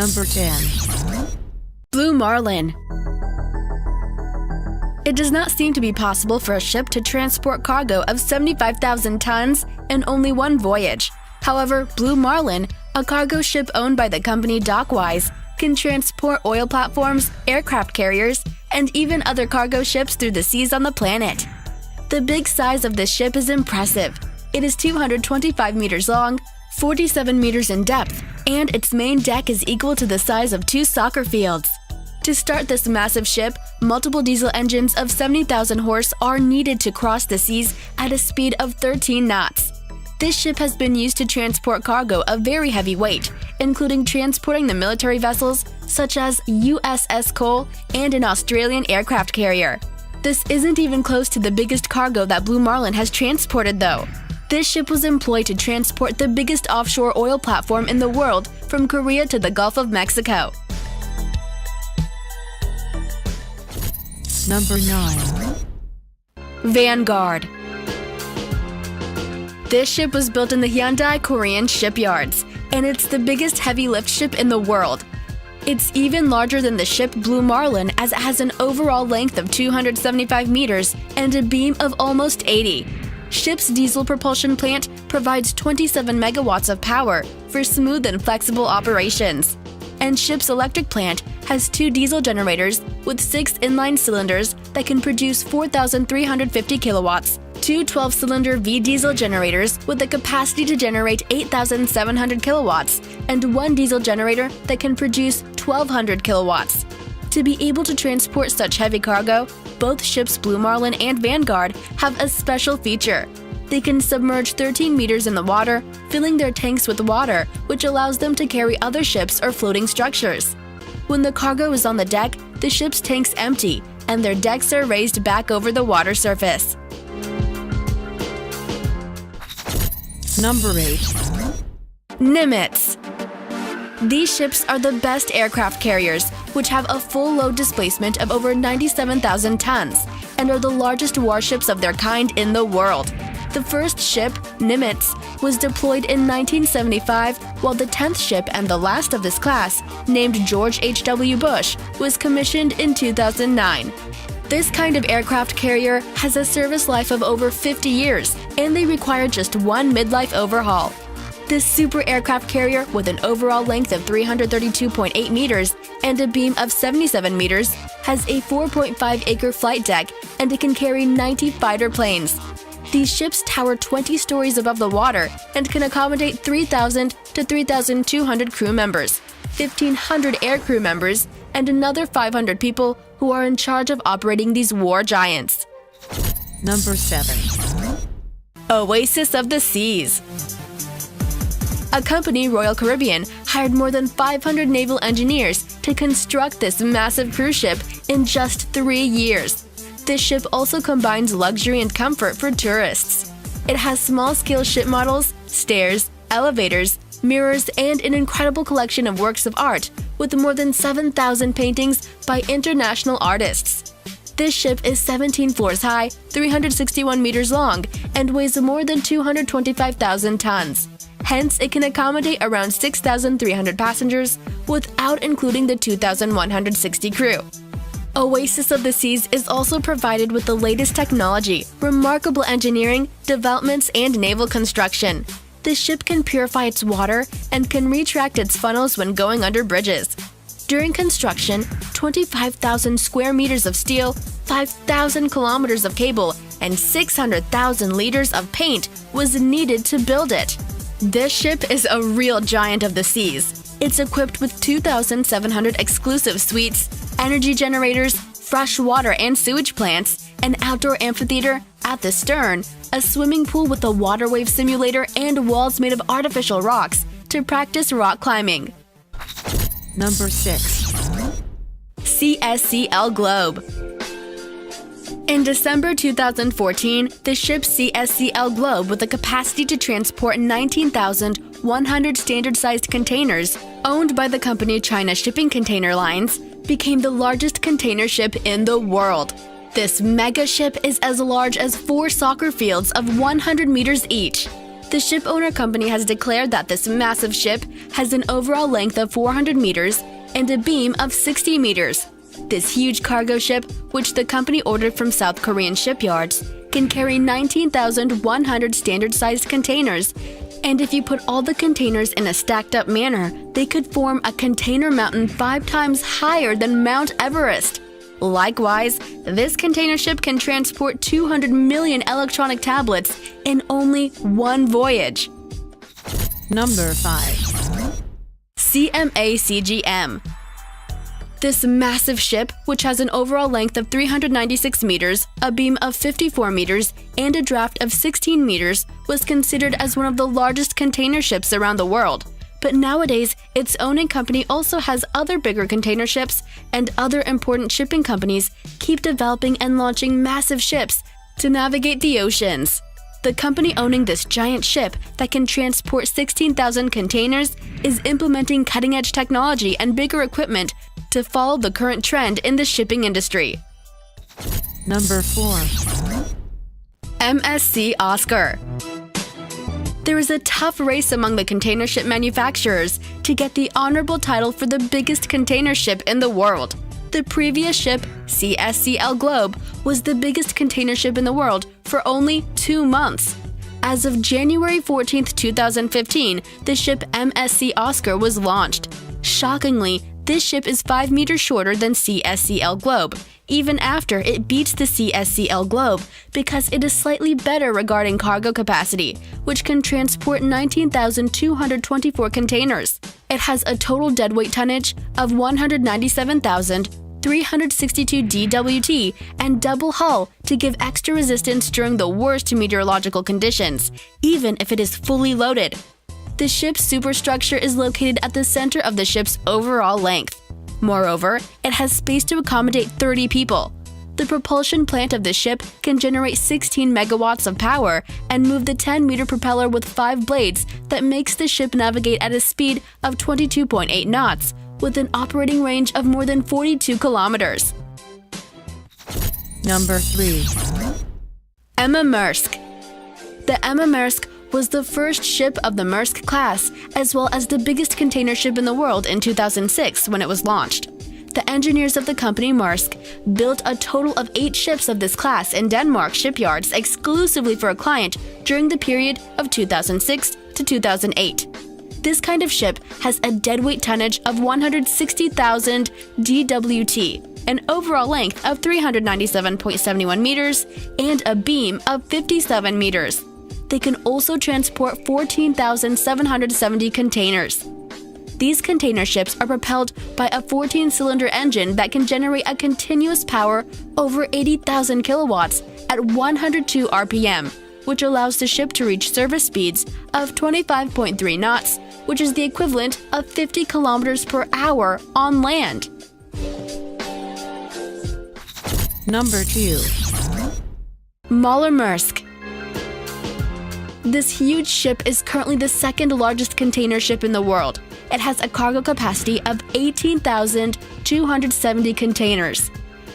Number 10. Blue Marlin. It does not seem to be possible for a ship to transport cargo of 75,000 tons in only one voyage. However, Blue Marlin, a cargo ship owned by the company Dockwise, can transport oil platforms, aircraft carriers, and even other cargo ships through the seas on the planet. The big size of this ship is impressive. It is 225 meters long, 47 meters in depth, and its main deck is equal to the size of 2 soccer fields. To start this massive ship, multiple diesel engines of 70,000 horse are needed to cross the seas at a speed of 13 knots. This ship has been used to transport cargo of very heavy weight, including transporting the military vessels such as USS Cole and an Australian aircraft carrier. This isn't even close to the biggest cargo that Blue Marlin has transported, though. This ship was employed to transport the biggest offshore oil platform in the world from Korea to the Gulf of Mexico. Number 9. Vanguard. This ship was built in the Hyundai Korean shipyards, and it's the biggest heavy lift ship in the world. It's even larger than the ship Blue Marlin, as it has an overall length of 275 meters and a beam of almost 80. Ship's diesel propulsion plant provides 27 megawatts of power for smooth and flexible operations. And ship's electric plant has 2 diesel generators with 6 inline cylinders that can produce 4,350 kilowatts, 2 12-cylinder V-diesel generators with the capacity to generate 8,700 kilowatts, and 1 diesel generator that can produce 1,200 kilowatts. To be able to transport such heavy cargo, both ships Blue Marlin and Vanguard have a special feature. They can submerge 13 meters in the water, filling their tanks with water, which allows them to carry other ships or floating structures. When the cargo is on the deck, the ship's tanks empty, and their decks are raised back over the water surface. Number 8. Nimitz. These ships are the best aircraft carriers, which have a full load displacement of over 97,000 tons, and are the largest warships of their kind in the world. The first ship, Nimitz, was deployed in 1975, while the 10th ship and the last of this class, named George H.W. Bush, was commissioned in 2009. This kind of aircraft carrier has a service life of over 50 years, and they require just 1 midlife overhaul. This super aircraft carrier, with an overall length of 332.8 meters and a beam of 77 meters, has a 4.5-acre flight deck, and it can carry 90 fighter planes. These ships tower 20 stories above the water and can accommodate 3,000 to 3,200 crew members, 1,500 air crew members, and another 500 people who are in charge of operating these war giants. Number 7. Oasis of the Seas. A company, Royal Caribbean, hired more than 500 naval engineers to construct this massive cruise ship in just 3 years. This ship also combines luxury and comfort for tourists. It has small-scale ship models, stairs, elevators, mirrors, and an incredible collection of works of art with more than 7,000 paintings by international artists. This ship is 17 floors high, 361 meters long, and weighs more than 225,000 tons. Hence, it can accommodate around 6,300 passengers without including the 2,160 crew. Oasis of the Seas is also provided with the latest technology, remarkable engineering, developments, and naval construction. The ship can purify its water and can retract its funnels when going under bridges. During construction, 25,000 square meters of steel, 5,000 kilometers of cable, and 600,000 liters of paint was needed to build it. This ship is a real giant of the seas. It's equipped with 2,700 exclusive suites, energy generators, fresh water and sewage plants, an outdoor amphitheater at the stern, a swimming pool with a water wave simulator, and walls made of artificial rocks to practice rock climbing. Number 6. CSCL Globe. In December 2014, the ship CSCL Globe, with a capacity to transport 19,100 standard-sized containers, owned by the company China Shipping Container Lines, became the largest container ship in the world. This mega ship is as large as 4 soccer fields of 100 meters each. The ship owner company has declared that this massive ship has an overall length of 400 meters and a beam of 60 meters. This huge cargo ship, which the company ordered from South Korean shipyards, can carry 19,100 standard-sized containers, and if you put all the containers in a stacked-up manner, they could form a container mountain 5 times higher than Mount Everest. Likewise, this container ship can transport 200 million electronic tablets in only one voyage. Number 5. CMA-CGM. This massive ship, which has an overall length of 396 meters, a beam of 54 meters, and a draft of 16 meters, was considered as one of the largest container ships around the world. But nowadays, its owning company also has other bigger container ships, and other important shipping companies keep developing and launching massive ships to navigate the oceans. The company owning this giant ship that can transport 16,000 containers is implementing cutting-edge technology and bigger equipment to follow the current trend in the shipping industry. Number 4. MSC Oscar. There is a tough race among the container ship manufacturers to get the honorable title for the biggest container ship in the world. The previous ship, CSCL Globe, was the biggest container ship in the world for only 2 months. As of January 14, 2015, the ship MSC Oscar was launched. Shockingly, this ship is 5 meters shorter than CSCL Globe, even after it beats the CSCL Globe because it is slightly better regarding cargo capacity, which can transport 19,224 containers. It has a total deadweight tonnage of 197,362 DWT and double hull to give extra resistance during the worst meteorological conditions, even if it is fully loaded. The ship's superstructure is located at the center of the ship's overall length. Moreover, it has space to accommodate 30 people. The propulsion plant of the ship can generate 16 megawatts of power and move the 10-meter propeller with 5 blades that makes the ship navigate at a speed of 22.8 knots, with an operating range of more than 42 kilometers. Number 3. Emma Maersk. The Emma Maersk was the first ship of the Maersk class, as well as the biggest container ship in the world in 2006 when it was launched. The engineers of the company Maersk built a total of 8 ships of this class in Denmark shipyards exclusively for a client during the period of 2006 to 2008. This kind of ship has a deadweight tonnage of 160,000 DWT, an overall length of 397.71 meters, and a beam of 57 meters. They can also transport 14,770 containers. These container ships are propelled by a 14-cylinder engine that can generate a continuous power over 80,000 kilowatts at 102 RPM, which allows the ship to reach service speeds of 25.3 knots, which is the equivalent of 50 kilometers per hour on land. Number 2. Moller Maersk. This huge ship is currently the second largest container ship in the world. It has a cargo capacity of 18,270 containers.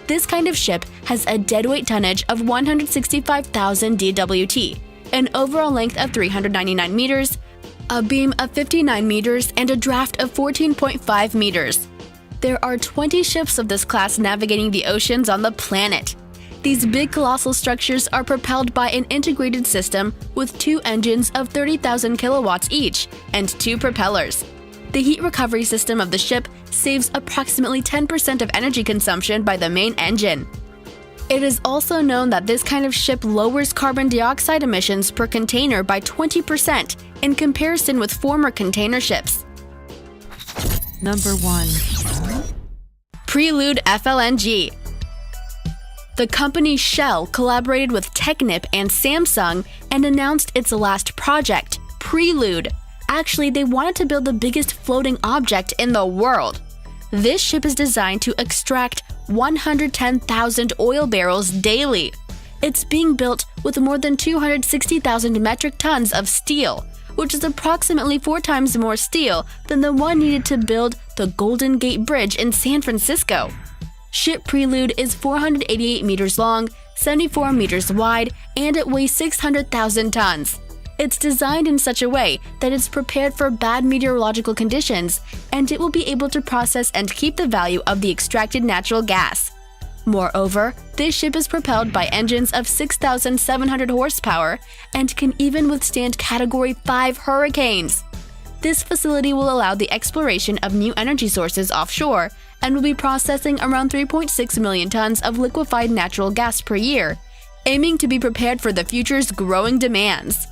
This kind of ship has a deadweight tonnage of 165,000 DWT, an overall length of 399 meters, a beam of 59 meters, and a draft of 14.5 meters. There are 20 ships of this class navigating the oceans on the planet. These big colossal structures are propelled by an integrated system with 2 engines of 30,000 kilowatts each and 2 propellers. The heat recovery system of the ship saves approximately 10% of energy consumption by the main engine. It is also known that this kind of ship lowers carbon dioxide emissions per container by 20% in comparison with former container ships. Number 1. Prelude FLNG. The company Shell collaborated with Technip and Samsung and announced its last project, Prelude. Actually, they wanted to build the biggest floating object in the world. This ship is designed to extract 110,000 oil barrels daily. It's being built with more than 260,000 metric tons of steel, which is approximately 4 times more steel than the one needed to build the Golden Gate Bridge in San Francisco. Ship Prelude is 488 meters long, 74 meters wide, and it weighs 600,000 tons. It's designed in such a way that it's prepared for bad meteorological conditions, and it will be able to process and keep the value of the extracted natural gas. Moreover, this ship is propelled by engines of 6,700 horsepower and can even withstand Category 5 hurricanes. This facility will allow the exploration of new energy sources offshore and will be processing around 3.6 million tons of liquefied natural gas per year, aiming to be prepared for the future's growing demands.